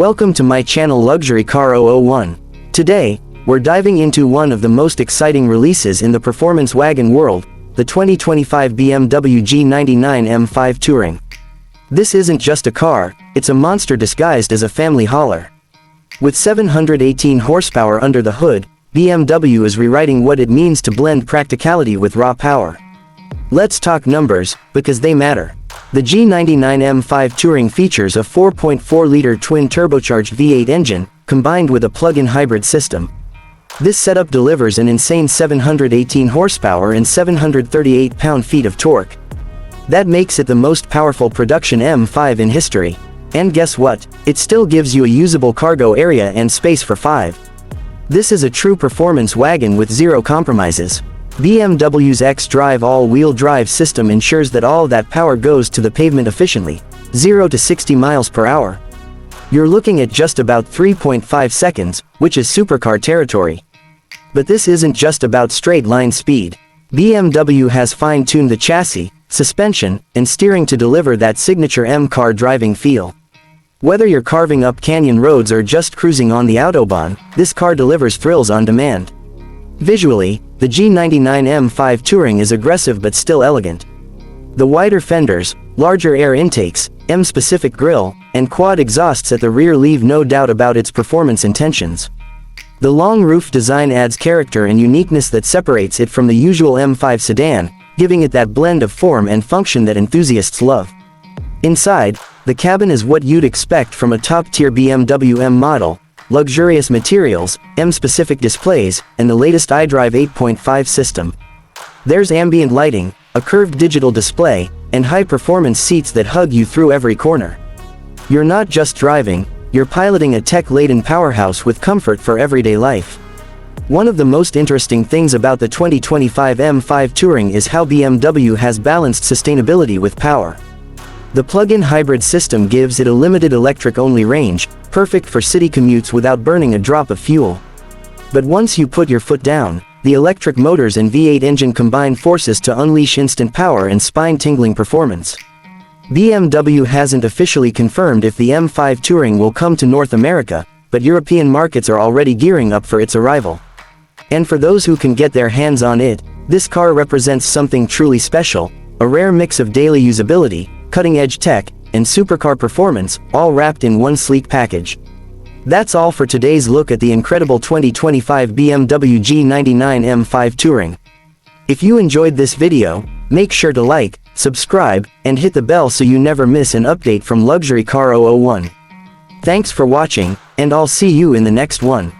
Welcome to my channel Luxury Car001. Today, we're diving into one of the most exciting releases in the performance wagon world, the 2025 BMW G99 M5 Touring. This isn't just a car, it's a monster disguised as a family hauler. With 718 horsepower under the hood, BMW is rewriting what it means to blend practicality with raw power. Let's talk numbers, because they matter. The G99 M5 Touring features a 4.4-liter twin-turbocharged V8 engine, combined with a plug-in hybrid system. This setup delivers an insane 718 horsepower and 738 pound-feet of torque. That makes it the most powerful production M5 in history. And guess what? It still gives you a usable cargo area and space for 5. This is a true performance wagon with zero compromises. BMW's X-Drive all-wheel drive system ensures that all that power goes to the pavement efficiently, 0 to 60 miles per hour. You're looking at just about 3.5 seconds, which is supercar territory. But this isn't just about straight-line speed. BMW has fine-tuned the chassis, suspension, and steering to deliver that signature M-car driving feel. Whether you're carving up canyon roads or just cruising on the Autobahn, this car delivers thrills on demand. Visually, the G99 M5 Touring is aggressive but still elegant. The wider fenders, larger air intakes, M-specific grille, and quad exhausts at the rear leave no doubt about its performance intentions. The long roof design adds character and uniqueness that separates it from the usual M5 sedan, giving it that blend of form and function that enthusiasts love. Inside, the cabin is what you'd expect from a top-tier BMW M model: luxurious materials, M-specific displays, and the latest iDrive 8.5 system. There's ambient lighting, a curved digital display, and high-performance seats that hug you through every corner. You're not just driving, you're piloting a tech-laden powerhouse with comfort for everyday life. One of the most interesting things about the 2025 M5 Touring is how BMW has balanced sustainability with power. The plug-in hybrid system gives it a limited electric-only range, perfect for city commutes without burning a drop of fuel. But once you put your foot down, the electric motors and V8 engine combine forces to unleash instant power and spine-tingling performance. BMW hasn't officially confirmed if the M5 Touring will come to North America, but European markets are already gearing up for its arrival. And for those who can get their hands on it, this car represents something truly special, a rare mix of daily usability, cutting-edge tech, and supercar performance, all wrapped in one sleek package. That's all for today's look at the incredible 2025 BMW G99 M5 Touring. If you enjoyed this video, make sure to like, subscribe, and hit the bell so you never miss an update from Luxury Car001. Thanks for watching, and I'll see you in the next one.